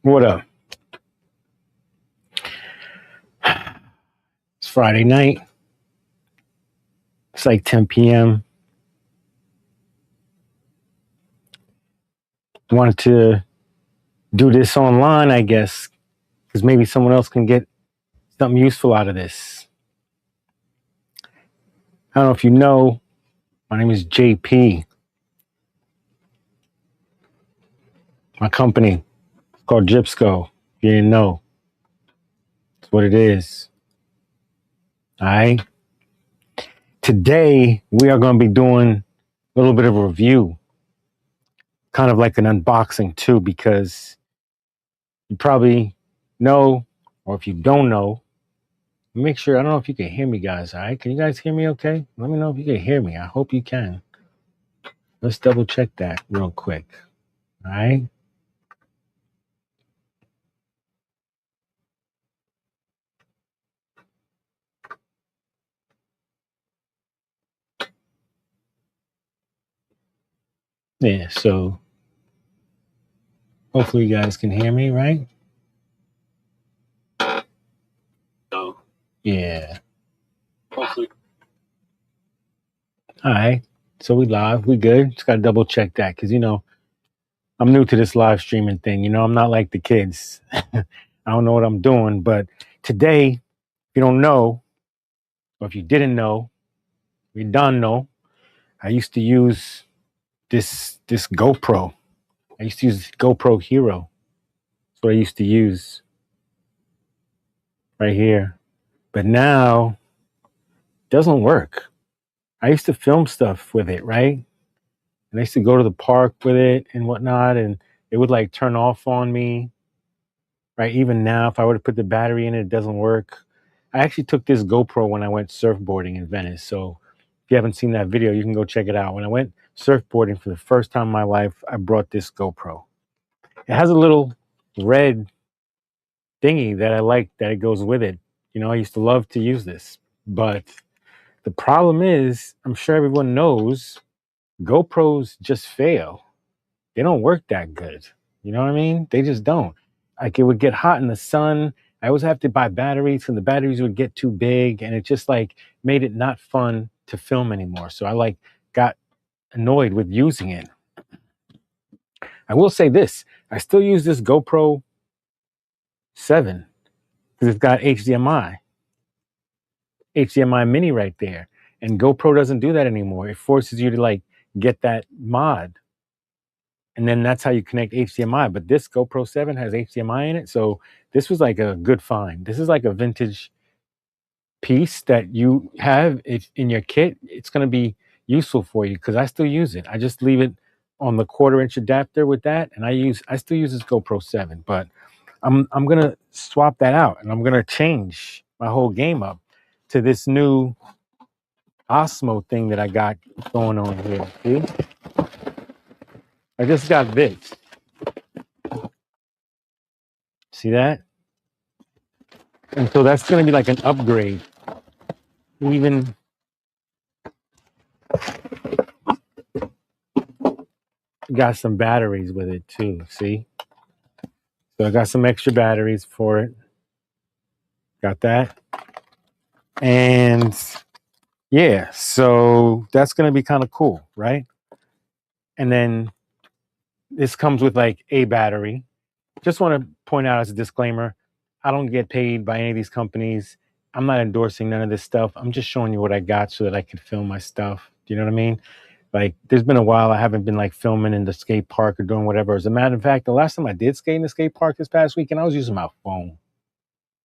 What up? It's Friday night. It's like 10 p.m. Wanted to do this online, I guess, because maybe someone else can get something useful out of this. I don't know if you know, my name is JP. My company is called Gypsco. If you didn't know, that's what it is. All right. Today, we are going to be doing a little bit of a review, kind of like an unboxing too, because you probably know, or if you don't know, make sure, I don't know if you can hear me, guys. All right. Can you guys hear me okay? Let me know if you can hear me. I hope you can. Let's double check that real quick. All right. Yeah. So hopefully you guys can hear me, right? So, yeah. Hopefully. All right. So we live. We good. Just got to double check that because, I'm new to this live streaming thing. I'm not like the kids. I don't know what I'm doing. But today, if you don't know, or if you didn't know, you don't know, I used to use this GoPro. I used to use GoPro Hero. That's what I used to use right here. But now it doesn't work. I used to film stuff with it, right? And I used to go to the park with it and whatnot, and it would like turn off on me, right? Even now, if I were to put the battery in it, it doesn't work. I actually took this GoPro when I went surfboarding in Venice. So if you haven't seen that video, you can go check it out. When I went surfboarding for the first time in my life, I brought this GoPro. It has a little red thingy that I like that it goes with it. I used to love to use this. But the problem is, I'm sure everyone knows, GoPros just fail. They don't work that good. You know what I mean? They just don't. Like, it would get hot in the sun. I always have to buy batteries, and the batteries would get too big, and it just like made it not fun to film anymore. So I like got annoyed with using it. I will say this: I still use this GoPro 7 because it's got HDMI Mini right there, and GoPro doesn't do that anymore. It forces you to like get that mod. And then that's how you connect HDMI. But this GoPro 7 has HDMI in it. So this was like a good find. This is like a vintage piece that you have in your kit. It's going to be useful for you because I still use it. I just leave it on the 1/4-inch adapter with that. And I still use this GoPro 7. But I'm going to swap that out. And I'm going to change my whole game up to this new Osmo thing that I got going on here. See? I just got this. See that? And so that's going to be like an upgrade. Even got some batteries with it too. See? So I got some extra batteries for it. Got that. And yeah, so that's going to be kind of cool, right? And then this comes with like a battery. Just want to point out as a disclaimer, I don't get paid by any of these companies. I'm not endorsing none of this stuff. I'm just showing you what I got so that I can film my stuff. Do you know what I mean? Like, there's been a while I haven't been like filming in the skate park or doing whatever. As a matter of fact, the last time I did skate in the skate park this past weekend, I was using my phone.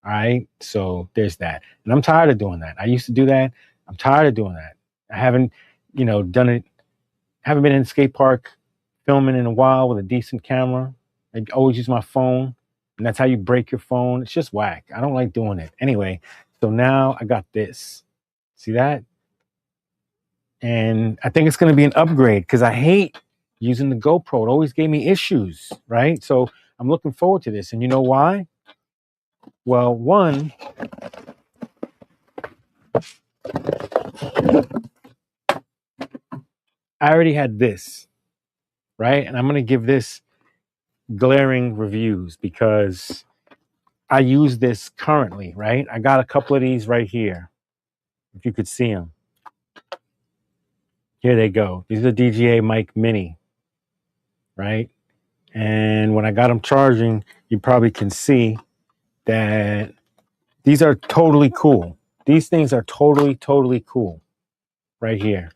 All right. So there's that. And I'm tired of doing that. I used to do that. I'm tired of doing that. I haven't, done it. Haven't been in the skate park filming in a while with a decent camera. I always use my phone. And that's how you break your phone. It's just whack. I don't like doing it. Anyway, so now I got this. See that? And I think it's going to be an upgrade because I hate using the GoPro. It always gave me issues, right? So I'm looking forward to this. And you know why? Well, one, I already had this, right? And I'm going to give this glaring reviews because I use this currently, right? I got a couple of these right here. If you could see them. Here they go. These are DJI Mic Mini, right? And when I got them charging, you probably can see that these are totally cool. These things are totally cool right here.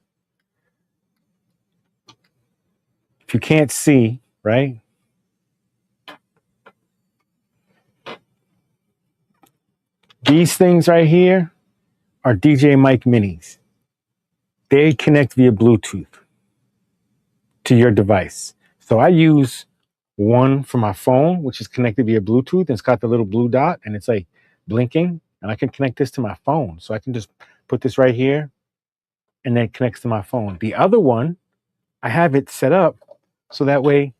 If you can't see, right? These things right here are DJI Mic Minis. They connect via Bluetooth to your device. So I use one for my phone, which is connected via Bluetooth, and it's got the little blue dot, and it's like blinking, and I can connect this to my phone. So I can just put this right here, and then it connects to my phone. The other one, I have it set up so that way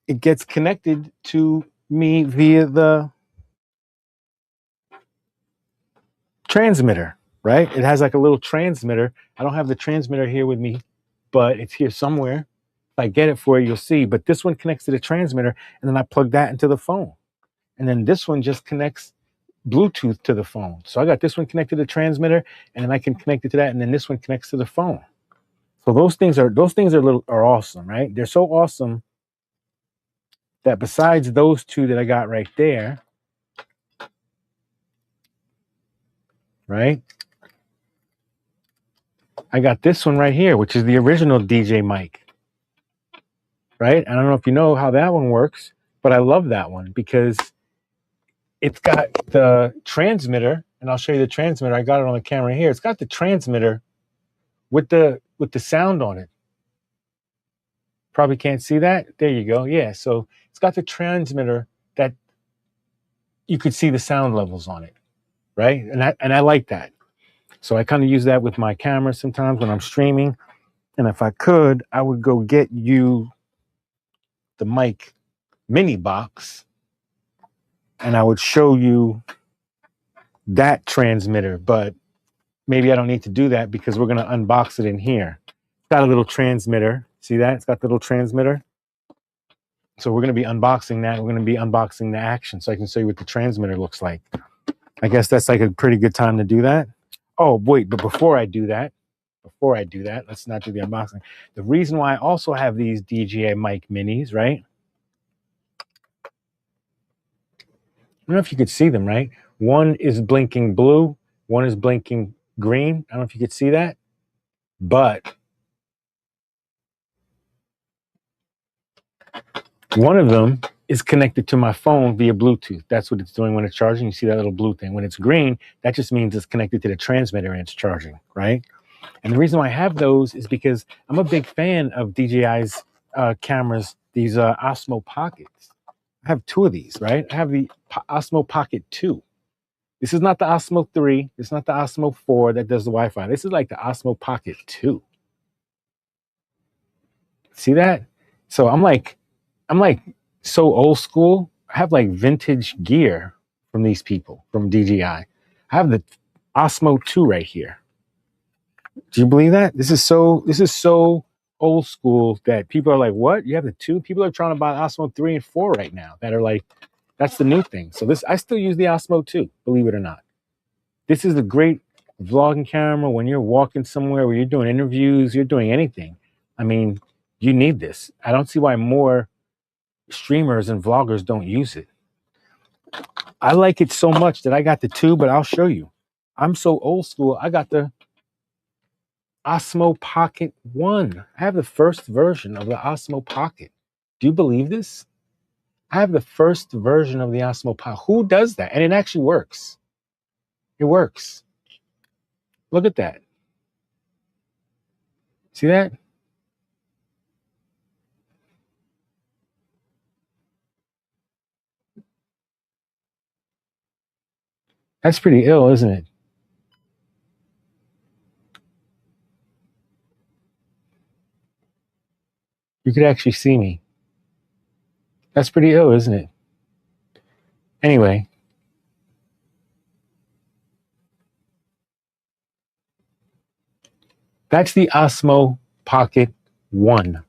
it gets connected to me via the transmitter, right? It has like a little transmitter. I don't have the transmitter here with me, but it's here somewhere. If I get it for you, you'll see. But this one connects to the transmitter, and then I plug that into the phone. And then this one just connects Bluetooth to the phone. So I got this one connected to the transmitter, and then I can connect it to that, and then this one connects to the phone. So those things are awesome, right? They're so awesome that besides those two that I got right there, right? I got this one right here, which is the original DJ mic, right? I don't know if you know how that one works, but I love that one because it's got the transmitter, and I'll show you the transmitter. I got it on the camera here. It's got the transmitter with the sound on it. Probably can't see that. There you go. Yeah, so it's got the transmitter that you could see the sound levels on it, right? And I like that. So I kind of use that with my camera sometimes when I'm streaming. And if I could, I would go get you the Mic Mini box, and I would show you that transmitter. But maybe I don't need to do that because we're going to unbox it in here. It's got a little transmitter. See that? It's got the little transmitter. So we're going to be unboxing that. We're going to be unboxing the Action so I can show you what the transmitter looks like. I guess that's like a pretty good time to do that. Oh, wait, but before I do that, let's not do the unboxing. The reason why I also have these DJI Mic Minis, right? I don't know if you could see them, right? One is blinking blue, one is blinking green. I don't know if you could see that, but one of them is connected to my phone via Bluetooth. That's what it's doing when it's charging. You see that little blue thing. When it's green, that just means it's connected to the transmitter and it's charging, right? And the reason why I have those is because I'm a big fan of DJI's cameras, these Osmo Pockets. I have two of these, right? I have the Osmo Pocket 2. This is not the Osmo 3. It's not the Osmo 4 that does the Wi-Fi. This is like the Osmo Pocket 2. See that? So I'm like so old school. I have like vintage gear from these people, from DJI. I have the Osmo 2 right here. Do you believe that? This is so old school that people are like, what? You have the 2? People are trying to buy Osmo 3 and 4 right now that are like, that's the new thing. So I still use the Osmo 2, believe it or not. This is a great vlogging camera when you're walking somewhere, where you're doing interviews, you're doing anything. I mean, you need this. I don't see why more streamers and vloggers don't use it. I like it so much that I got the 2, but I'll show you. I'm so old school. I got the Osmo Pocket 1. I have the first version of the Osmo Pocket. Do you believe this? I have the first version of the Osmo Pocket. Who does that? And it actually works. It works. Look at that. See that? That's pretty ill, isn't it? You could actually see me. That's pretty ill, isn't it? Anyway, that's the Osmo Pocket 1.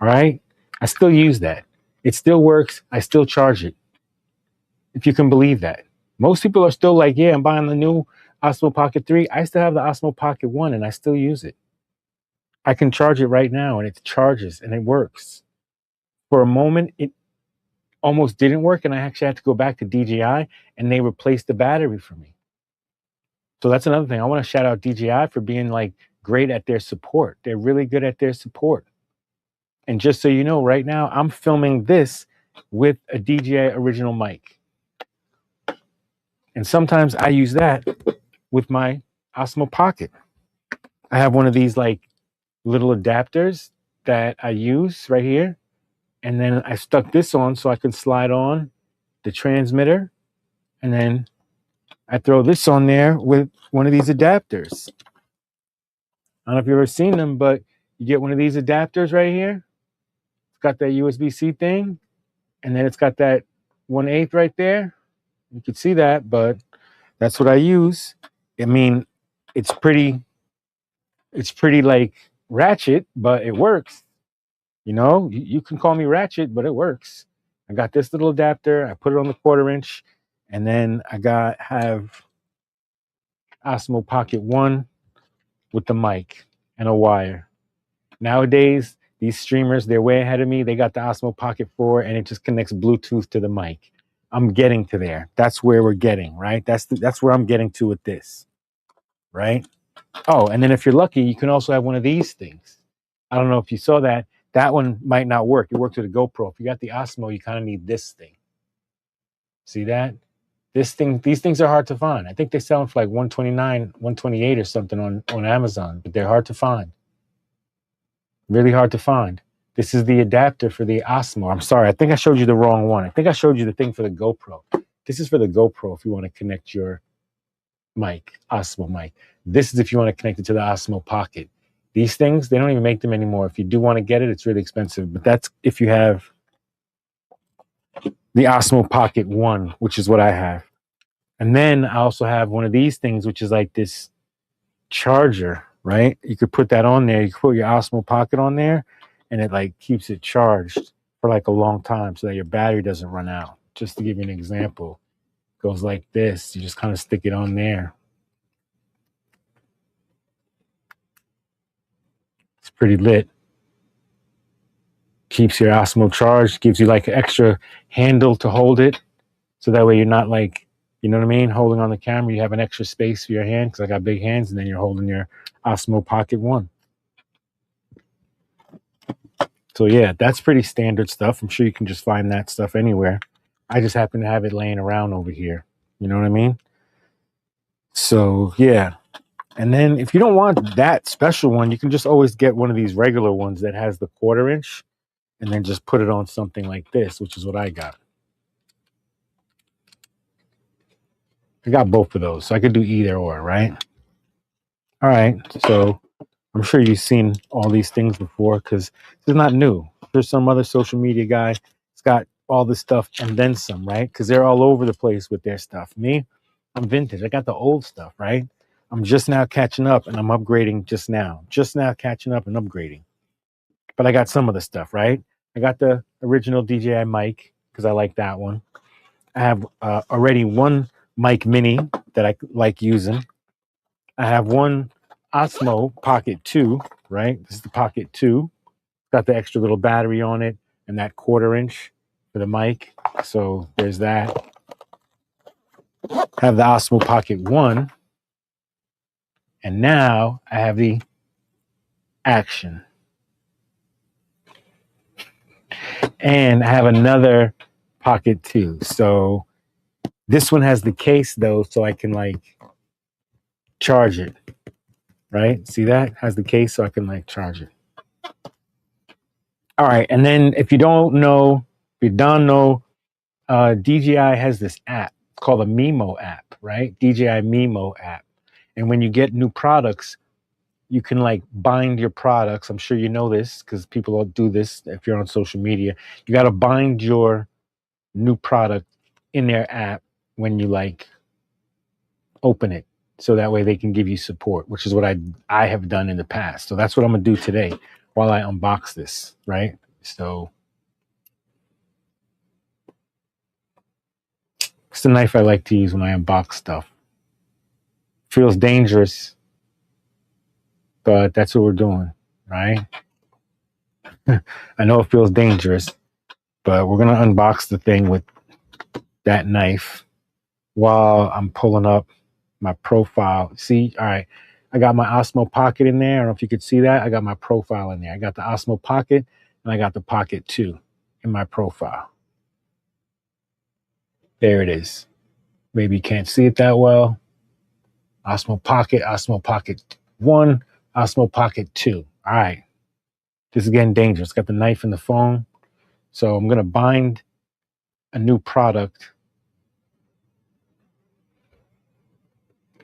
All right? I still use that. It still works. I still charge it. If you can believe that. Most people are still like, yeah, I'm buying the new Osmo Pocket 3. I still have the Osmo Pocket 1 and I still use it. I can charge it right now and it charges and it works. For a moment, it almost didn't work and I actually had to go back to DJI and they replaced the battery for me. So that's another thing. I want to shout out DJI for being like great at their support. They're really good at their support. And just so you know, right now I'm filming this with a DJI original mic. And sometimes I use that with my Osmo Pocket. I have one of these like little adapters that I use right here. And then I stuck this on so I can slide on the transmitter. And then I throw this on there with one of these adapters. I don't know if you've ever seen them, but you get one of these adapters right here. It's got that USB-C thing. And then it's got that 1/8 right there. You can see that, but that's what I use. I mean, it's pretty like ratchet, but it works. You know, you can call me ratchet, but it works. I got this little adapter. I put it on the 1/4 inch, and then I have Osmo Pocket 1 with the mic and a wire. Nowadays, these streamers, they're way ahead of me. They got the Osmo Pocket 4, and it just connects Bluetooth to the mic. I'm getting to there. That's where we're getting, right? That's where I'm getting to with this, right? Oh, and then if you're lucky, you can also have one of these things. I don't know if you saw that. That one might not work. It works with a GoPro. If you got the Osmo, you kind of need this thing. See that? These things are hard to find. I think they sell them for like $129, $128 or something on Amazon, but they're hard to find. Really hard to find. This is the adapter for the Osmo. I'm sorry, I think I showed you the wrong one. I think I showed you the thing for the GoPro. This is for the GoPro if you want to connect your mic, Osmo mic. This is if you want to connect it to the Osmo Pocket. These things, they don't even make them anymore. If you do want to get it, it's really expensive. But that's if you have the Osmo Pocket 1, which is what I have. And then I also have one of these things, which is like this charger, right? You could put that on there. You could put your Osmo Pocket on there, and it like keeps it charged for like a long time so that your battery doesn't run out. Just to give you an example, it goes like this. You just kind of stick it on there. It's pretty lit. Keeps your Osmo charged, gives you like an extra handle to hold it. So that way you're not like, you know what I mean, holding on the camera. You have an extra space for your hand because I got big hands, and then you're holding your Osmo Pocket 1. So yeah, that's pretty standard stuff. I'm sure you can just find that stuff anywhere. I just happen to have it laying around over here. You know what I mean? So yeah. And then if you don't want that special one, you can just always get one of these regular ones that has the 1/4 inch and then just put it on something like this, which is what I got. I got both of those, so I could do either or, right? All right, so I'm sure you've seen all these things before because it's not new. There's some other social media guy. It's got all this stuff and then some, right? Because they're all over the place with their stuff. Me, I'm vintage. I got the old stuff, right? I'm just now catching up and I'm upgrading just now. Just now catching up and upgrading. But I got some of the stuff, right? I got the original DJI mic because I like that one. I have already one Mic Mini that I like using. I have one Osmo Pocket 2, right? This is the Pocket 2. Got the extra little battery on it and that 1/4 inch for the mic. So there's that. I have the Osmo Pocket 1. And now I have the Action. And I have another Pocket 2. So this one has the case though, so I can like charge it. Right? See that? Has the case so I can like charge it. All right. And then if you don't know, DJI has this app called the Mimo app, right? DJI Mimo app. And when you get new products, you can like bind your products. I'm sure you know this because people will do this if you're on social media. You got to bind your new product in their app when you like open it. So that way they can give you support, which is what I have done in the past. So that's what I'm going to do today while I unbox this, right? So It's the knife I like to use when I unbox stuff. Feels dangerous, but that's what we're doing, right? I know it feels dangerous, but we're going to unbox the thing with that knife while I'm pulling up my profile. See, all right, I got my Osmo Pocket in there. I don't know if you could see that. I got my profile in there. I got the Osmo Pocket and I got the Pocket 2 in my profile. There it is. Maybe you can't see it that well. Osmo Pocket 1, Osmo Pocket 2. All right. This is getting dangerous. Got the knife in the phone. So I'm going to bind a new product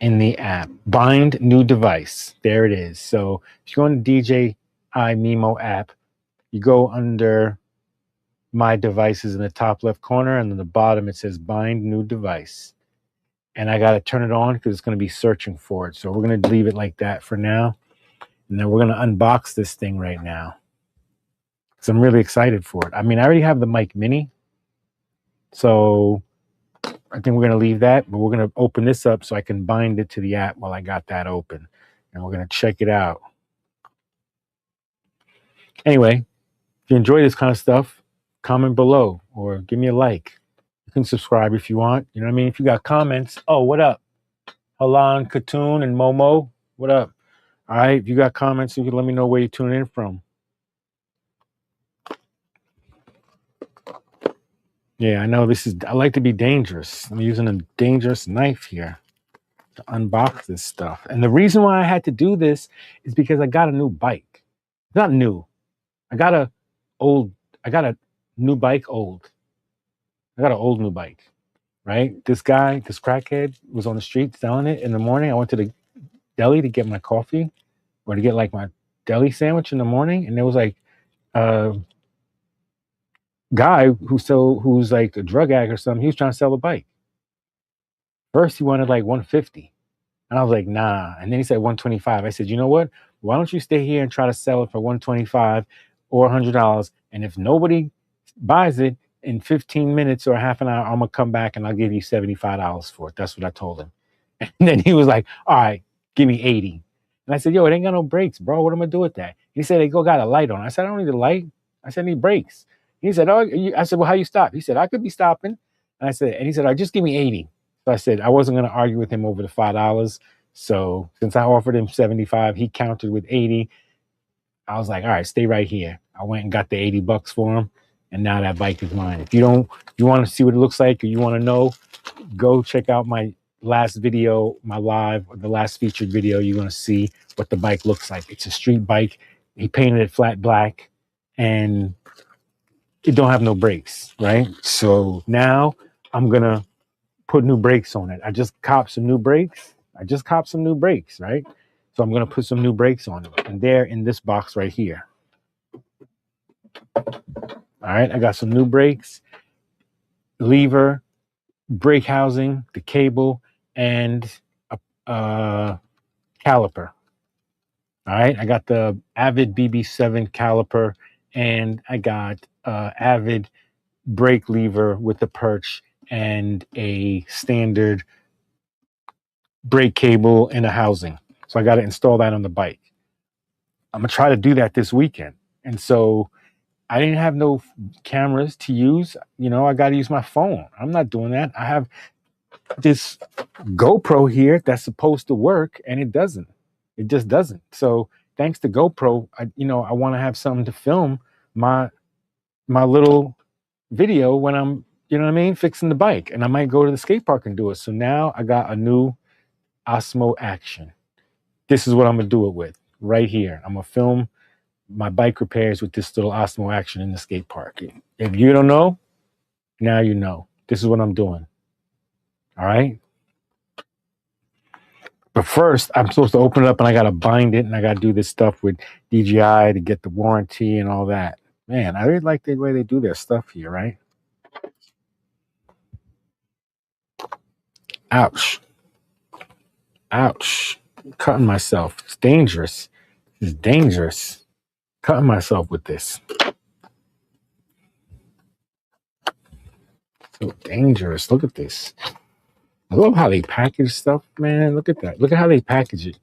in the app. Bind new device. There it is. So if you go on the DJI Mimo app, you go under my devices in the top left corner, and in the bottom it says bind new device. And I got to turn it on because it's going to be searching for it. So we're going to leave it like that for now. And then we're going to unbox this thing right now. So I'm really excited for it. I mean, I already have the Mic Mini. So I think we're going to leave that, but we're going to open this up so I can bind it to the app while I got that open. And we're going to check it out. Anyway, if you enjoy this kind of stuff, comment below or give me a like. You can subscribe if you want. You know what I mean? If you got comments, oh, what up? Halan, Katoon, and Momo, what up? All right, if you got comments, you can let me know where you're tuning in from. Yeah, I know I like to be dangerous. I'm using a dangerous knife here to unbox this stuff. And the reason why I had to do this is because I got a new bike. It's not new. I got a new bike, old. I got an old new bike, right? This crackhead was on the street selling it in the morning. I went to the deli to get my coffee or to get like my deli sandwich in the morning. And there was like a guy who's like a drug addict or something. He was trying to sell a bike. First, he wanted like 150. And I was like, nah. And then he said 125. I said, you know what? Why don't you stay here and try to sell it for 125 or $100? And if nobody buys it in 15 minutes or half an hour, I'm going to come back and I'll give you $75 for it. That's what I told him. And then he was like, all right, give me 80. And I said, yo, it ain't got no brakes, bro. What am I going to do with that? He said, they got a light on. I said, I don't need a light. I said, I need brakes. He said, oh, I said, well, how you stop? He said, I could be stopping. And he said, all right, just give me 80. So I said, I wasn't going to argue with him over the $5. So since I offered him 75, he countered with 80. I was like, all right, stay right here. I went and got the $80 for him. And now that bike is mine. If you want to see what it looks like or you want to know, go check out my last video, the last featured video. You're going to see what the bike looks like. It's a street bike. He painted it flat black and it don't have no brakes, right? So now I'm going to put new brakes on it. I just copped some new brakes, right? So I'm going to put some new brakes on it. And they're in this box right here. All right, I got some new brakes, lever, brake housing, the cable, and a caliper. All right, I got the Avid BB7 caliper, and I got Avid brake lever with the perch and a standard brake cable and a housing. So I got to install that on the bike. I'm going to try to do that this weekend. And so I didn't have no cameras to use. You know, I got to use my phone. I'm not doing that. I have this GoPro here that's supposed to work and it doesn't. It just doesn't. So thanks to GoPro, I want to have something to film my little video when I'm, fixing the bike. And I might go to the skate park and do it. So now I got a new Osmo Action. This is what I'm going to do it with right here. I'm going to film my bike repairs with this little Osmo Action in the skate park. If you don't know, now you know. This is what I'm doing. All right. But first, I'm supposed to open it up and I got to bind it and I got to do this stuff with DJI to get the warranty and all that. Man, I really like the way they do their stuff here, right? Ouch. Ouch. Cutting myself. It's dangerous. It's dangerous. Cutting myself with this. So dangerous. Look at this. I love how they package stuff, man. Look at that. Look at how they package it.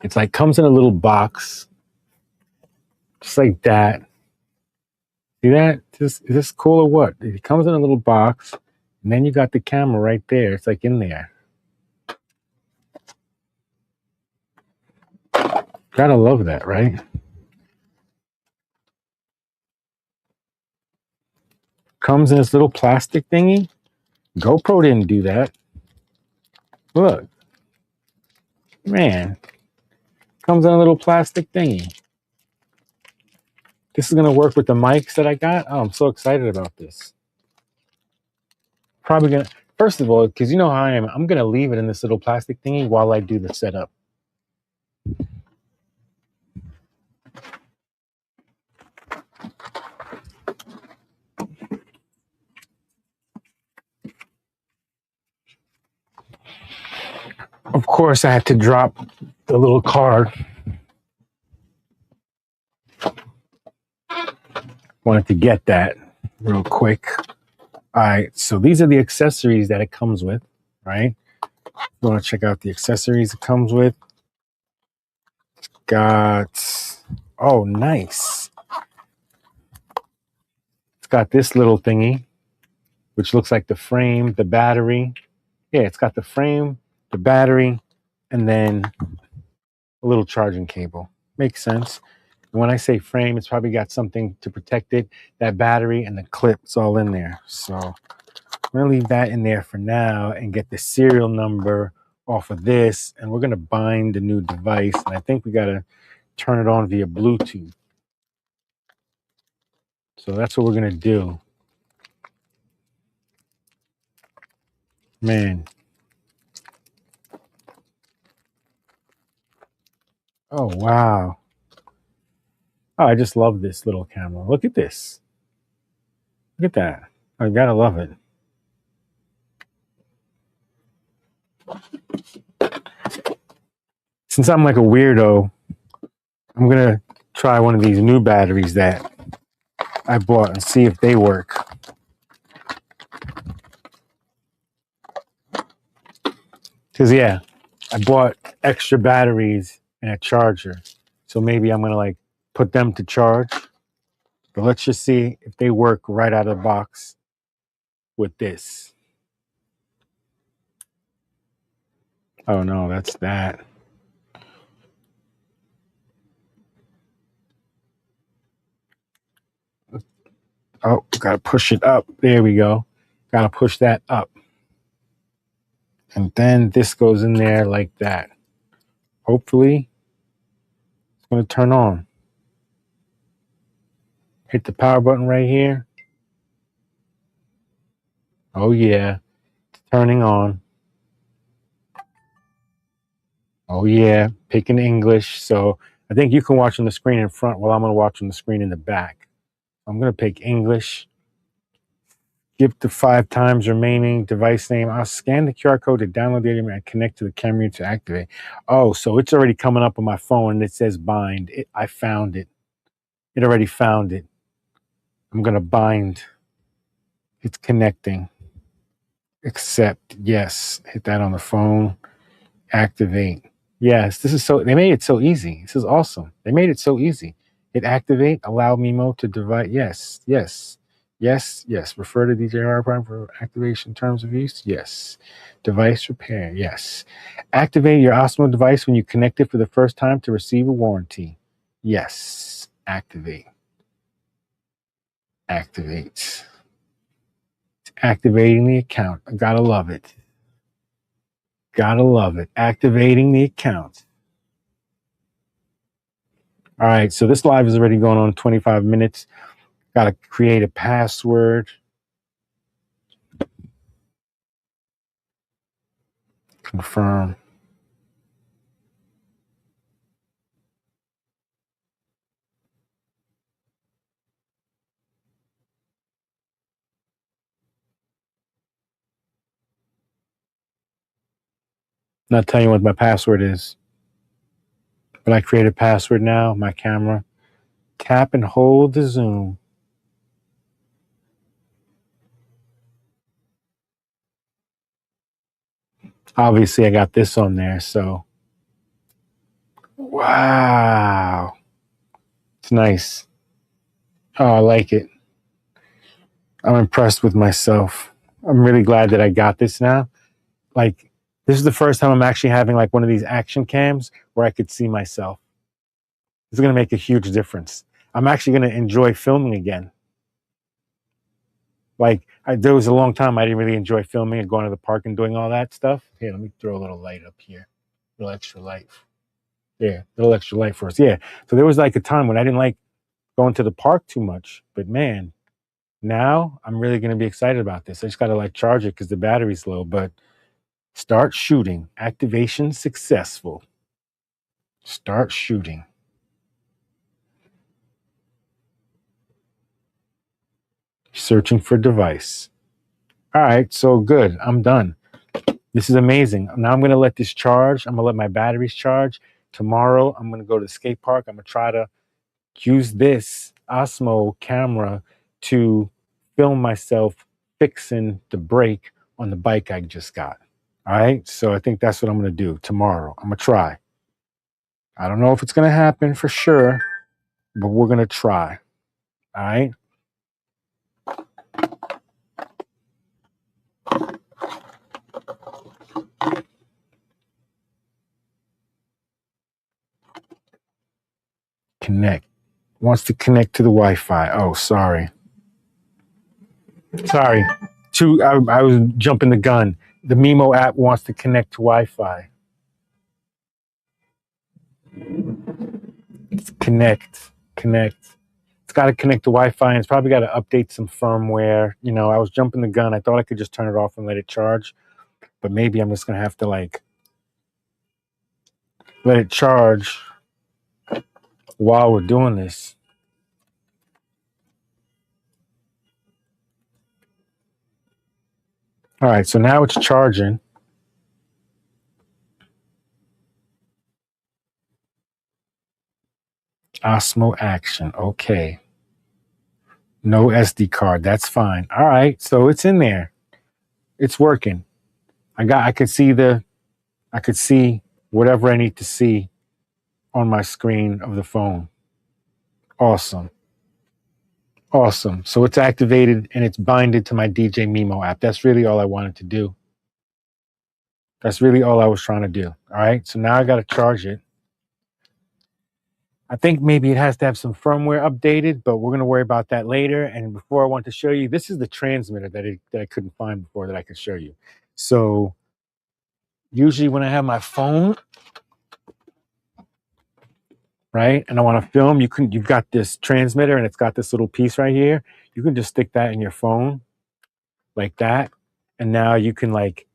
It's like comes in a little box, just like that. See that? Is this cool or what? It comes in a little box, and then you got the camera right there. It's like in there. Gotta love that, right? Comes in this little plastic thingy. GoPro didn't do that. Look, man, comes in a little plastic thingy. This is gonna work with the mics that I got. Oh, I'm so excited about this. Probably gonna, first of all, because you know how I am, I'm gonna leave it in this little plastic thingy while I do the setup. Of course, I had to drop the little card. Wanted to get that real quick. All right, so these are the accessories that it comes with, right? You want to check out the accessories it comes with. Got, oh, nice. It's got this little thingy, which looks like the frame, the battery. Yeah, it's got the frame, the battery, and then a little charging cable. Makes sense. And when I say frame, it's probably got something to protect it. That battery and the clip, it's all in there. So I'm gonna leave that in there for now and get the serial number off of this. And we're gonna bind the new device. And I think we gotta turn it on via Bluetooth. So that's what we're gonna do. Man. Oh, wow. Oh, I just love this little camera. Look at this. Look at that. I gotta love it. Since I'm like a weirdo, I'm gonna try one of these new batteries that I bought and see if they work. Because, yeah, I bought extra batteries and a charger. So maybe I'm going to like put them to charge. But let's just see if they work right out of the box with this. Oh, no, that's that. Oh, got to push it up. There we go. Got to push that up. And then this goes in there like that. Hopefully, it's going to turn on. Hit the power button right here. Oh, yeah. It's turning on. Oh, yeah. Picking English. So I think you can watch on the screen in front while I'm going to watch on the screen in the back. I'm going to pick English. Give the 5 times remaining device name. I'll scan the QR code to download the item and connect to the camera to activate. Oh, so it's already coming up on my phone and it says bind. I found it. It already found it. I'm going to bind. It's connecting. Accept. Yes. Hit that on the phone. Activate. Yes. This is so, they made it so easy. This is awesome. They made it so easy. Hit activate. Allow Mimo to device. Yes. Yes. Yes, yes. Refer to DJI Prime for activation terms of use. Yes. Device repair. Yes. Activate your Osmo device when you connect it for the first time to receive a warranty. Yes. Activate. Activate. It's activating the account. I gotta love it. Gotta love it. Activating the account. All right. So this live is already going on 25 minutes. Gotta create a password. Confirm. Not telling you what my password is, but I create a password now. My camera. Tap and hold the zoom. Obviously, I got this on there, so. Wow. It's nice. Oh, I like it. I'm impressed with myself. I'm really glad that I got this now. Like, this is the first time I'm actually having like one of these action cams where I could see myself. It's going to make a huge difference. I'm actually going to enjoy filming again. Like, there was a long time I didn't really enjoy filming and going to the park and doing all that stuff. Here, let me throw a little light up here. A little extra light. Yeah, a little extra light for us. Yeah. So there was like a time when I didn't like going to the park too much. But man, now I'm really going to be excited about this. I just got to like charge it because the battery's low. But start shooting. Activation successful. Start shooting. Searching for device. All right, so good. I'm done. This is amazing. Now I'm going to let this charge. I'm going to let my batteries charge. Tomorrow, I'm going to go to the skate park. I'm going to try to use this Osmo camera to film myself fixing the brake on the bike I just got. All right, so I think that's what I'm going to do tomorrow. I'm going to try. I don't know if it's going to happen for sure, but we're going to try. All right. Connect. Wants to connect to the Wi-Fi. Oh, sorry. Sorry. I was jumping the gun. The Mimo app wants to connect to Wi-Fi. Connect. It's got to connect to Wi-Fi, and it's probably got to update some firmware. You know, I was jumping the gun. I thought I could just turn it off and let it charge, but maybe I'm just gonna have to like let it charge while we're doing this. All right, so now it's charging. Osmo Action. Okay. No SD card. That's fine. All right, so it's in there. It's working. I could see whatever I need to see on my screen of the phone. Awesome. Awesome. So it's activated and it's binded to my DJ Mimo app. That's really all I wanted to do. That's really all I was trying to do. All right. So now I got to charge it. I think maybe it has to have some firmware updated, but we're going to worry about that later. And before I want to show you, this is the transmitter that I couldn't find before that I could show you. So usually when I have my phone, right, and I want to film, you've got this transmitter and it's got this little piece right here. You can just stick that in your phone like that. And now you can like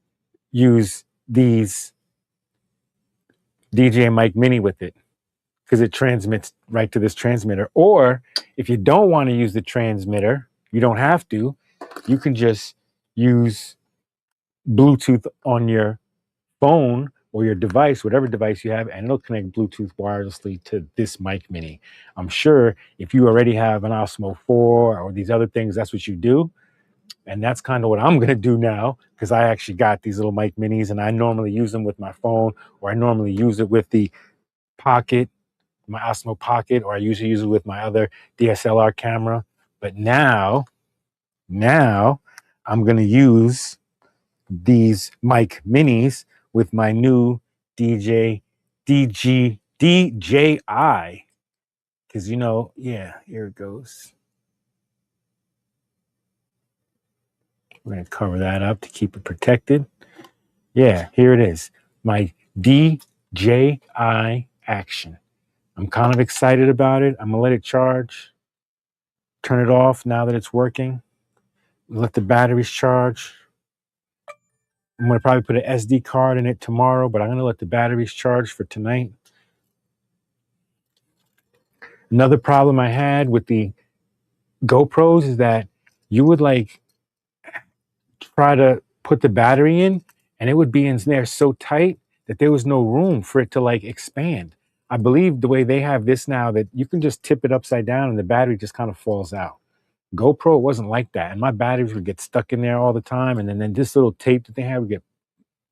use these DJI Mic Mini with it because it transmits right to this transmitter. Or if you don't want to use the transmitter, you don't have to. You can just use Bluetooth on your phone or your device, whatever device you have, and it'll connect Bluetooth wirelessly to this Mic Mini. I'm sure if you already have an Osmo 4 or these other things, that's what you do. And that's kind of what I'm going to do now because I actually got these little Mic Minis and I normally use them with my phone, or I normally use it with the Pocket, my Osmo Pocket, or I usually use it with my other DSLR camera. But now I'm going to use these Mic Minis with my new DJI, because yeah, here it goes. We're going to cover that up to keep it protected. Yeah, here it is. My DJI Action. I'm kind of excited about it. I'm going to let it charge. Turn it off now that it's working. Let the batteries charge. I'm going to probably put an SD card in it tomorrow, but I'm going to let the batteries charge for tonight. Another problem I had with the GoPros is that you would like try to put the battery in and it would be in there so tight that there was no room for it to like expand. I believe the way they have this now, that you can just tip it upside down and the battery just kind of falls out. GoPro wasn't like that, and my batteries would get stuck in there all the time, and then this little tape that they had would get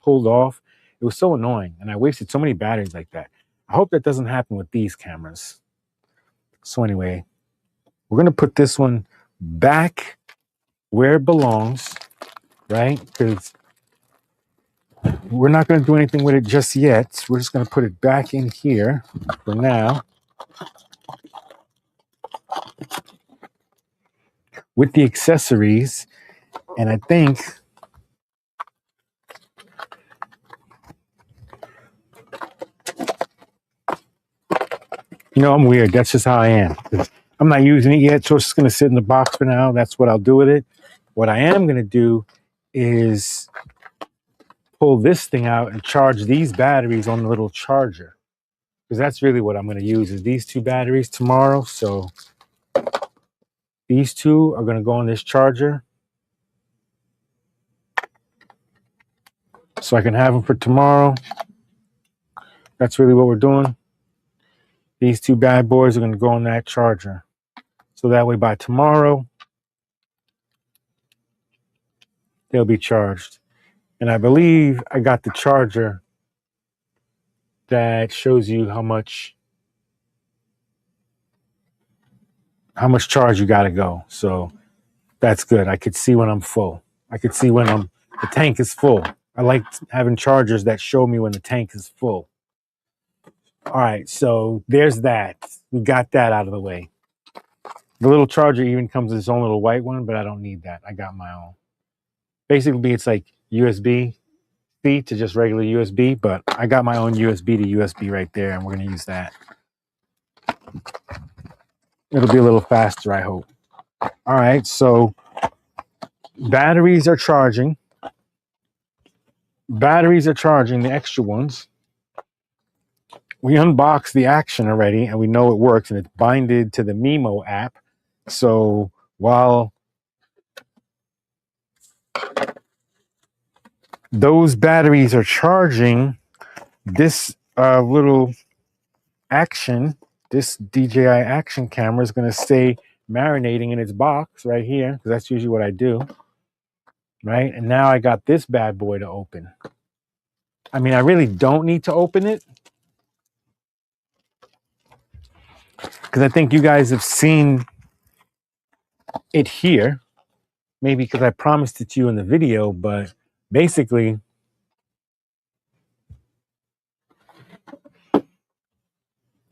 pulled off. It was so annoying, and I wasted so many batteries like that. I hope that doesn't happen with these cameras. So anyway, we're gonna put this one back where it belongs, right? Because we're not gonna do anything with it just yet. We're just gonna put it back in here for now, with the accessories. And I think I'm weird. That's just how I am. I'm not using it yet, so it's just going to sit in the box for now. That's what I'll do with it. What I am going to do is pull this thing out and charge these batteries on the little charger, because that's really what I'm going to use is these two batteries tomorrow. So these two are going to go on this charger so I can have them for tomorrow. That's really what we're doing. These two bad boys are going to go on that charger. So that way by tomorrow, they'll be charged. And I believe I got the charger that shows you how much charge you got to go. So that's good. I could see when I'm full. I could see when the tank is full. I like having chargers that show me when the tank is full. All right, so there's that. We got that out of the way. The little charger even comes with its own little white one, but I don't need that. I got my own. Basically, it's like USB-C to just regular USB, but I got my own USB to USB right there, and we're going to use that. It'll be a little faster, I hope. All right, so batteries are charging. Batteries are charging, the extra ones. We unboxed the Action already, and we know it works, and it's binded to the Mimo app. So while those batteries are charging, this little Action, this DJI Action camera is going to stay marinating in its box right here, because that's usually what I do, right? And now I got this bad boy to open. I mean, I really don't need to open it, because I think you guys have seen it here, maybe because I promised it to you in the video, but basically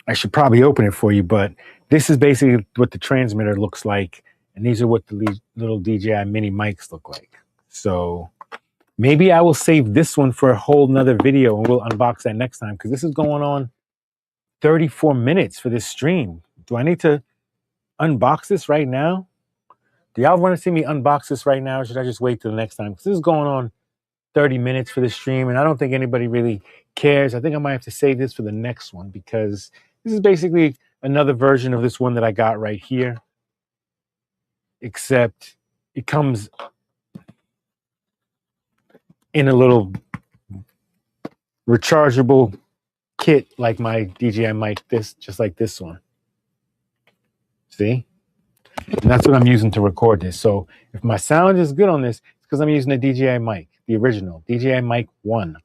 I should probably open it for you, but this is basically what the transmitter looks like, and these are what the little DJI Mini mics look like. So maybe I will save this one for a whole nother video, and we'll unbox that next time, because this is going on 34 minutes for this stream. Do I need to unbox this right now? Do y'all want to see me unbox this right now, or should I just wait till the next time? Because this is going on 30 minutes for the stream, and I don't think anybody really cares. I think I might have to save this for the next one, because this is basically another version of this one that I got right here, except it comes in a little rechargeable kit like my DJI mic, just like this one. See? And that's what I'm using to record this. So if my sound is good on this, it's because I'm using the DJI mic, the original DJI Mic 1.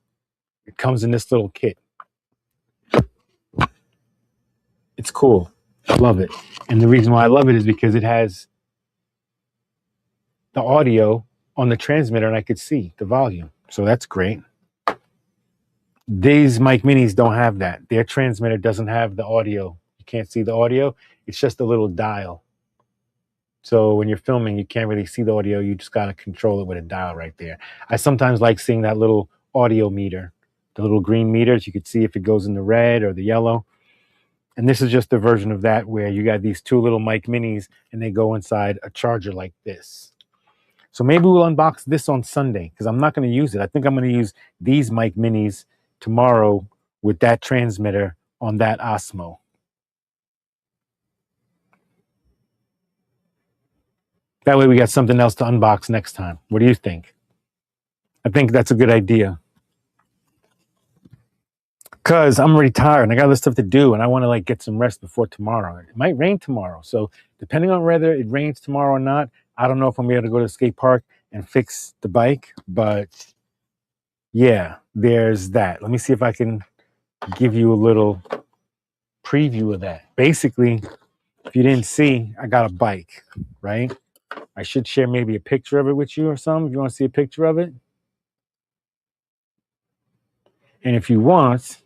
It comes in this little kit. It's cool. I love it. And the reason why I love it is because it has the audio on the transmitter, and I could see the volume. So that's great. These Mic Minis don't have that. Their transmitter doesn't have the audio. You can't see the audio. It's just a little dial. So when you're filming, you can't really see the audio. You just got to control it with a dial right there. I sometimes like seeing that little audio meter, the little green meters. You could see if it goes in the red or the yellow. And this is just the version of that where you got these two little Mic Minis and they go inside a charger like this. So maybe we'll unbox this on Sunday, because I'm not going to use it. I think I'm going to use these Mic Minis tomorrow with that transmitter on that Osmo. That way we got something else to unbox next time. What do you think? I think that's a good idea. because I'm already tired and I got other stuff to do and I want to like get some rest before tomorrow. It might rain tomorrow. So depending on whether it rains tomorrow or not, I don't know if I'm able to go to the skate park and fix the bike, but yeah, there's that. Let me see if I can give you a little preview of that. Basically, if you didn't see, I got a bike, right? I should share maybe a picture of it with you or something if you want to see a picture of it. And if you want,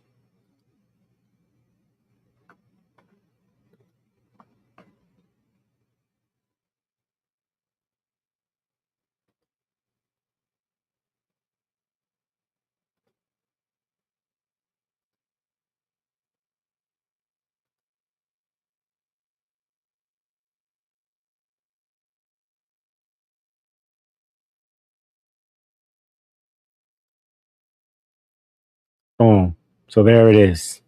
boom. So there it is.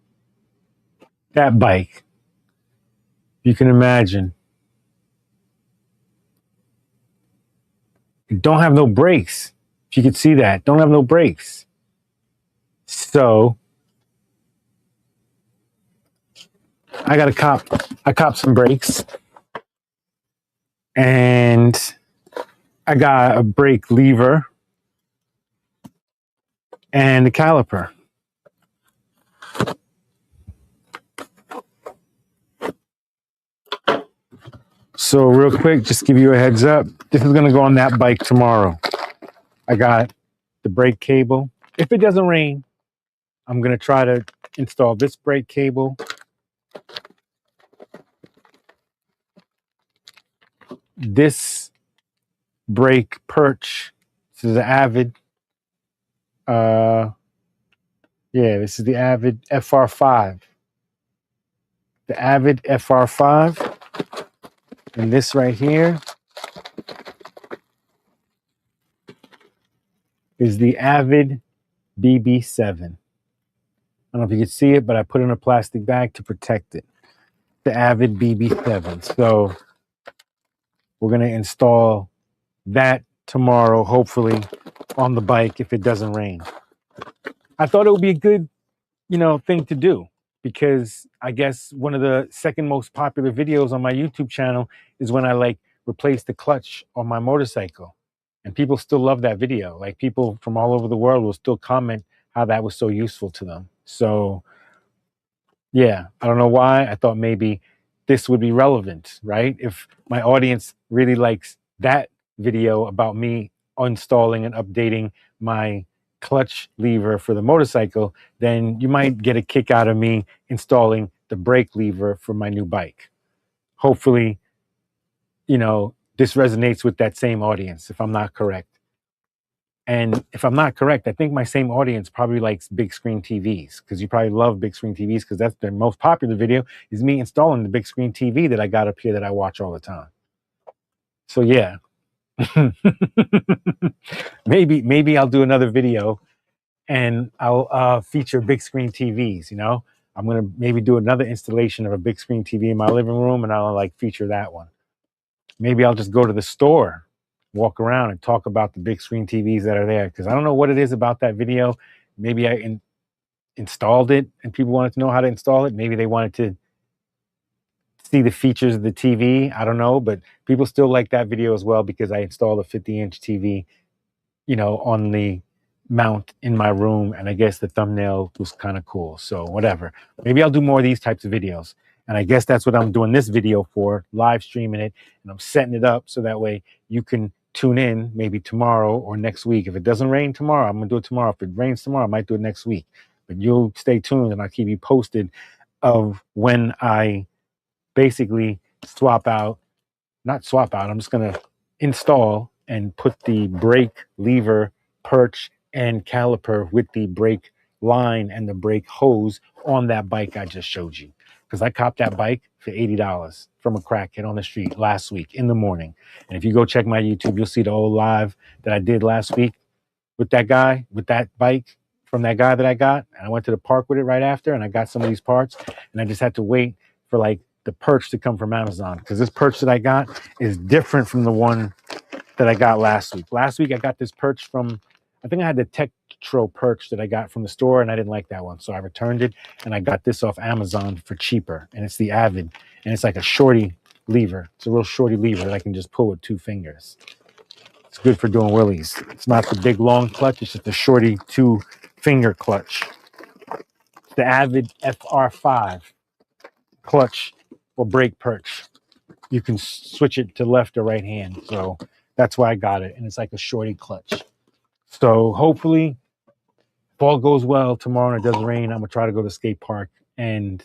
That bike. You can imagine. It don't have no brakes. If you could see that, don't have no brakes. So I cop some brakes and I got a brake lever and a caliper. So real quick, just give you a heads up. This is gonna go on that bike tomorrow. I got the brake cable. If it doesn't rain, I'm gonna try to install this brake cable. This brake perch. This is the Avid. This is the Avid FR5. The Avid FR5. And this right here is the Avid BB7. I don't know if you can see it, but I put it in a plastic bag to protect it. The Avid BB7. So we're going to install that tomorrow, hopefully, on the bike if it doesn't rain. I thought it would be a good, thing to do because I guess one of the second most popular videos on my YouTube channel is when I like replace the clutch on my motorcycle. And people still love that video. Like people from all over the world will still comment how that was so useful to them. So yeah, I don't know why. I thought maybe this would be relevant, right? If my audience really likes that video about me installing and updating my clutch lever for the motorcycle, then you might get a kick out of me installing the brake lever for my new bike. Hopefully, this resonates with that same audience, if I'm not correct. And if I'm not correct, I think my same audience probably likes big screen TVs because you probably love big screen TVs because that's their most popular video is me installing the big screen TV that I got up here that I watch all the time. So yeah, maybe I'll do another video and I'll feature big screen TVs. I'm gonna maybe do another installation of a big screen TV in my living room and I'll like feature that one. Maybe I'll just go to the store, walk around and talk about the big screen TVs that are there because I don't know what it is about that video. Maybe I installed it and people wanted to know how to install it. Maybe they wanted to see the features of the TV. I don't know, but people still like that video as well because I installed a 50-inch TV, on the mount in my room. And I guess the thumbnail was kind of cool. So whatever. Maybe I'll do more of these types of videos. And I guess that's what I'm doing this video for, live streaming it. And I'm setting it up so that way you can tune in maybe tomorrow or next week. If it doesn't rain tomorrow, I'm going to do it tomorrow. If it rains tomorrow, I might do it next week. But you'll stay tuned and I'll keep you posted of when I basically I'm just going to install and put the brake lever, perch, and caliper with the brake line and the brake hose on that bike I just showed you. Because I copped that bike for $80 from a crackhead on the street last week in the morning. And if you go check my YouTube, you'll see the old live that I did last week with that guy, with that bike from that guy that I got. And I went to the park with it right after and I got some of these parts and I just had to wait for like the perch to come from Amazon because this perch that I got is different from the one that I got last week. Last week I got this perch from I think I had the Tektro Perch that I got from the store, and I didn't like that one, so I returned it, and I got this off Amazon for cheaper, and it's the Avid, and it's like a shorty lever. It's a real shorty lever that I can just pull with 2 fingers. It's good for doing wheelies. It's not the big long clutch, it's just a shorty 2-finger clutch. It's the Avid FR5 clutch or brake perch. You can switch it to left or right hand, so that's why I got it, and it's like a shorty clutch. So hopefully, if all goes well tomorrow and it doesn't rain, I'm gonna try to go to the skate park and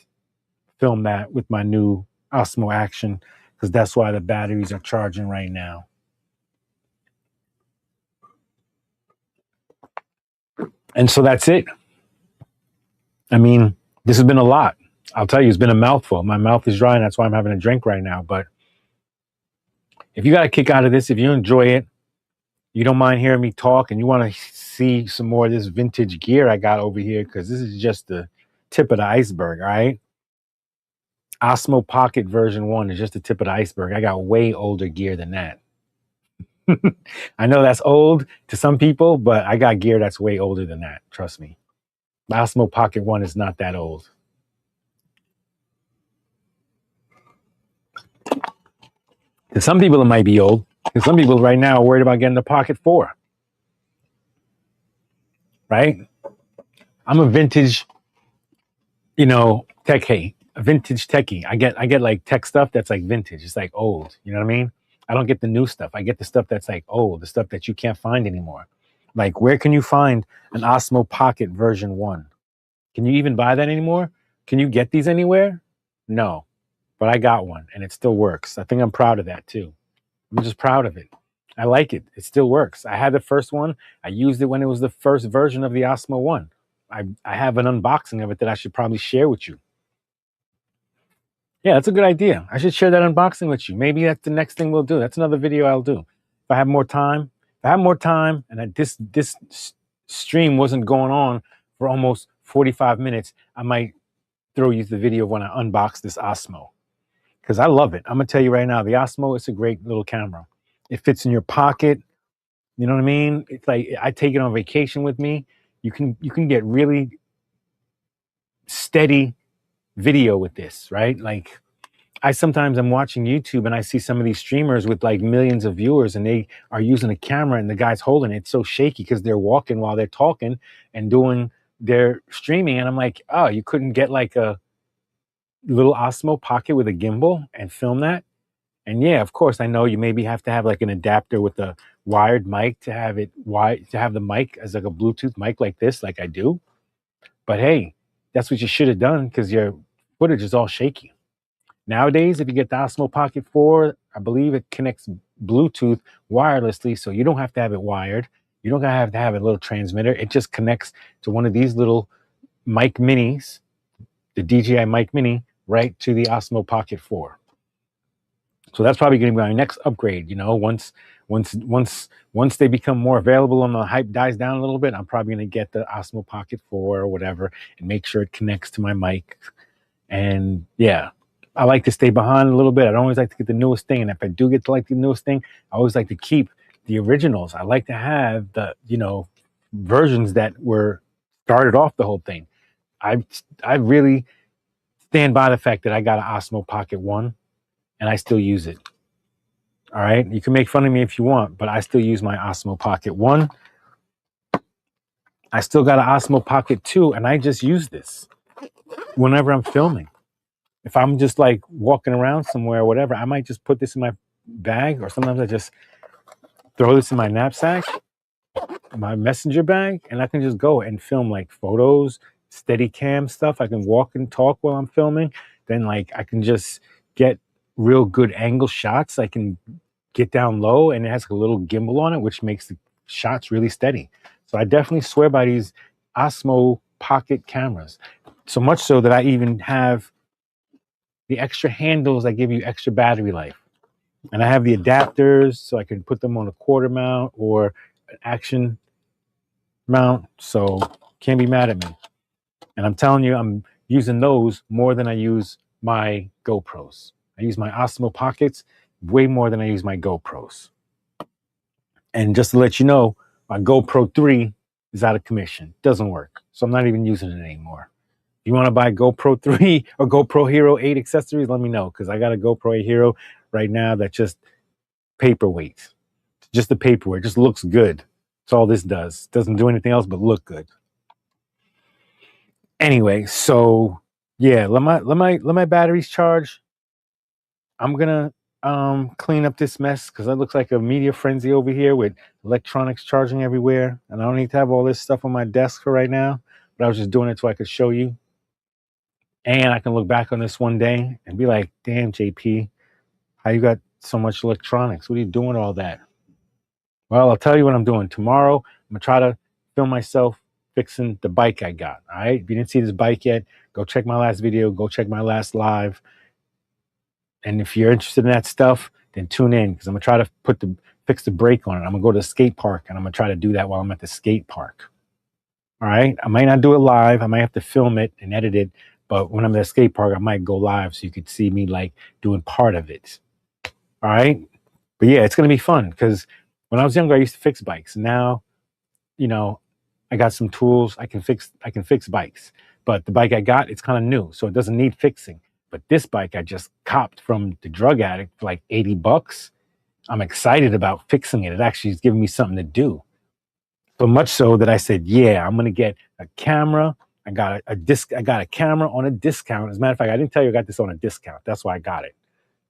film that with my new Osmo Action, because that's why the batteries are charging right now. And so that's it. I mean, this has been a lot. I'll tell you, it's been a mouthful. My mouth is dry, and that's why I'm having a drink right now. But if you got a kick out of this, if you enjoy it, you don't mind hearing me talk, and you want to see some more of this vintage gear I got over here, because this is just the tip of the iceberg, all right? Osmo Pocket version 1 is just the tip of the iceberg. I got way older gear than that. I know that's old to some people, but I got gear that's way older than that. Trust me. The Osmo Pocket 1 is not that old. To some people, it might be old. Because some people right now are worried about getting the Pocket 4. Right? I'm a vintage, techie. A vintage techie. I get like tech stuff that's like vintage. It's like old. You know what I mean? I don't get the new stuff. I get the stuff that's like old, the stuff that you can't find anymore. Like, where can you find an Osmo Pocket version 1? Can you even buy that anymore? Can you get these anywhere? No. But I got one, and it still works. I think I'm proud of that too. I'm just proud of it. I like it. It still works. I had the first one. I used it when it was the first version of the Osmo One. I have an unboxing of it that I should probably share with you. Yeah, that's a good idea. I should share that unboxing with you. Maybe that's the next thing we'll do. That's another video I'll do. If I have more time, and this stream wasn't going on for almost 45 minutes, I might throw you the video when I unbox this Osmo, because I love it. I'm gonna tell you right now, the Osmo is a great little camera. It fits in your pocket. You know what I mean? It's like I take it on vacation with me. You can get really steady video with this, right? Like, sometimes I'm watching YouTube and I see some of these streamers with like millions of viewers, and they are using a camera and the guy's holding it. It's so shaky because they're walking while they're talking and doing their streaming. And I'm like, oh, you couldn't get like a little Osmo Pocket with a gimbal and film that? And yeah, of course, I know you maybe have to have like an adapter with a wired mic to have the mic as like a Bluetooth mic like this, like I do. But hey, that's what you should have done, because your footage is all shaky. Nowadays, if you get the Osmo Pocket 4, I believe it connects Bluetooth wirelessly, so you don't have to have it wired. You don't have to have a little transmitter. It just connects to one of these little Mic Minis, the DJI Mic Mini, right to the Osmo Pocket 4. So that's probably going to be my next upgrade. Once they become more available and the hype dies down a little bit, I'm probably going to get the Osmo Pocket 4 or whatever and make sure it connects to my mic. And yeah, I like to stay behind a little bit. I don't always like to get the newest thing. And if I do get to like the newest thing, I always like to keep the originals. I like to have the, versions that were started off the whole thing. I really stand by the fact that I got an Osmo Pocket 1 and I still use it. All right. You can make fun of me if you want, but I still use my Osmo Pocket 1. I still got an Osmo Pocket 2, and I just use this whenever I'm filming. If I'm just like walking around somewhere or whatever, I might just put this in my bag, or sometimes I just throw this in my knapsack, my messenger bag, and I can just go and film like photos, steady cam stuff. I can walk and talk while I'm filming. Then like I can just get real good angle shots. I can get down low, and it has a little gimbal on it, which makes the shots really steady. So I definitely swear by these Osmo Pocket cameras. So much so that I even have the extra handles that give you extra battery life. And I have the adapters so I can put them on a quarter mount or an action mount. So can't be mad at me. And I'm telling you, I'm using those more than I use my GoPros. I use my Osmo Pockets way more than I use my GoPros. And just to let you know, My GoPro 3 is out of commission. Doesn't work. So I'm not even using it anymore. If you want to buy GoPro 3 or GoPro Hero 8 accessories, let me know, because I got a GoPro Hero right now that's just paperweight. Just the paperweight. Just looks good. That's all this does. Doesn't do anything else but look good. Anyway, so yeah, let my batteries charge. I'm gonna clean up this mess because that looks like a media frenzy over here with electronics charging everywhere. And I don't need to have all this stuff on my desk for right now, but I was just doing it so I could show you. And I can look back on this one day and be like, damn, JP, how you got so much electronics? What are you doing with all that? Well, I'll tell you what I'm doing. Tomorrow, I'm gonna try to film myself fixing the bike I got. All right. If you didn't see this bike yet, go check my last video, go check my last live. And if you're interested in that stuff, then tune in, because I'm gonna try to fix the brake on it. I'm gonna go to the skate park and I'm gonna try to do that while I'm at the skate park. All right. I might not do it live. I might have to film it and edit it. But when I'm at the skate park, I might go live so you could see me like doing part of it. All right. But yeah, it's gonna be fun because when I was younger, I used to fix bikes. Now, you know, I got some tools. I can fix bikes. But the bike I got, it's kind of new, so it doesn't need fixing. But this bike I just copped from the drug addict for like $80. I'm excited about fixing it. It actually is giving me something to do. So much so that I said, yeah, I'm gonna get a camera. I got a camera on a discount. As a matter of fact, I didn't tell you I got this on a discount. That's why I got it.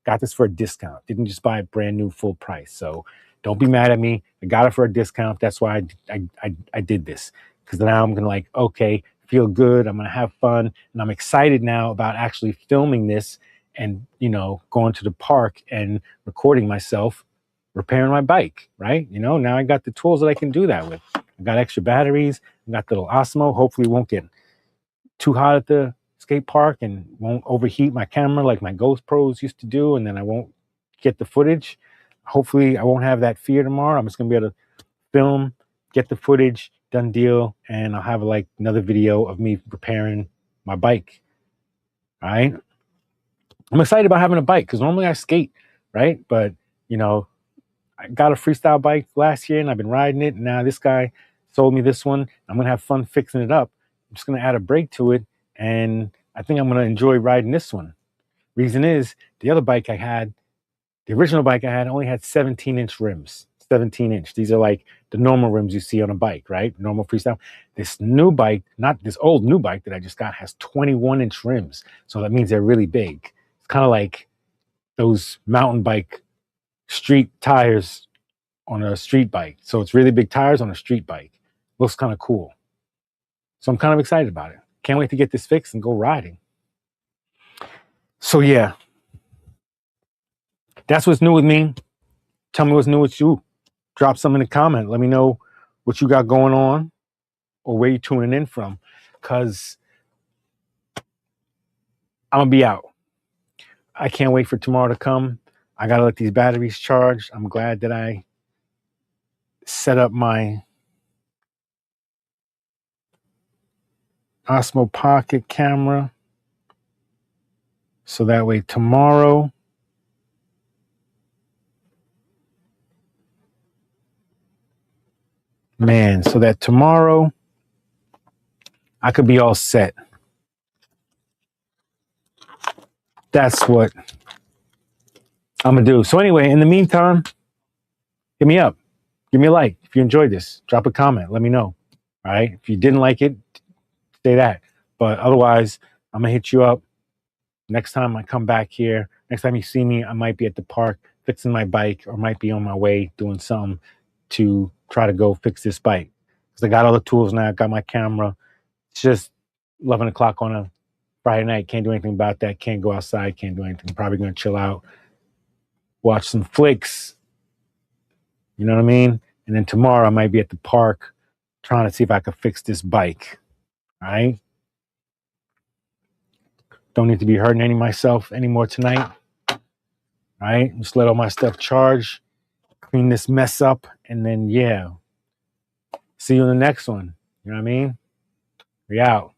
Got this for a discount. Didn't just buy it brand new full price. So don't be mad at me. I got it for a discount. That's why I did this. Because now I'm gonna like, okay, feel good. I'm gonna have fun. And I'm excited now about actually filming this and, you know, going to the park and recording myself repairing my bike, right? You know, now I got the tools that I can do that with. I got extra batteries. I got the little Osmo. Hopefully it won't get too hot at the skate park and won't overheat my camera like my GoPros used to do, and then I won't get the footage. Hopefully I won't have that fear tomorrow. I'm just gonna be able to film, get the footage, done deal, and I'll have like another video of me repairing my bike. All right. I'm excited about having a bike because normally I skate, right? But you know, I got a freestyle bike last year and I've been riding it, and now this guy sold me this one. I'm gonna have fun fixing it up. I'm just gonna add a brake to it, and I think I'm gonna enjoy riding this one. Reason is the other bike I had, the original bike I had, only had 17-inch rims. 17-inch. These are like the normal rims you see on a bike, right? Normal freestyle. This new bike, not this old new bike that I just got, has 21-inch rims. So that means they're really big. It's kind of like those mountain bike street tires on a street bike. So it's really big tires on a street bike. Looks kind of cool. So I'm kind of excited about it. Can't wait to get this fixed and go riding. So yeah, that's what's new with me. Tell me what's new with you. Drop something in the comment. Let me know what you got going on or where you're tuning in from, because I'm going to be out. I can't wait for tomorrow to come. I got to let these batteries charge. I'm glad that I set up my Osmo Pocket camera so that way tomorrow so that tomorrow I could be all set. That's what I'm gonna do. So anyway, in the meantime, hit me up. Give me a like. If you enjoyed this, drop a comment. Let me know. All right. If you didn't like it, say that. But otherwise, I'm gonna hit you up next time I come back here. Next time you see me, I might be at the park fixing my bike, or might be on my way doing something to try to go fix this bike. Because I got all the tools now. I got my camera. It's just 11 o'clock on a Friday night. Can't do anything about that. Can't go outside. Can't do anything. Probably gonna chill out, watch some flicks. You know what I mean? And then tomorrow I might be at the park trying to see if I could fix this bike. All right? Don't need to be hurting myself anymore tonight. All right? Just let all my stuff charge, clean this mess up, and then, yeah. See you in the next one. You know what I mean? We out.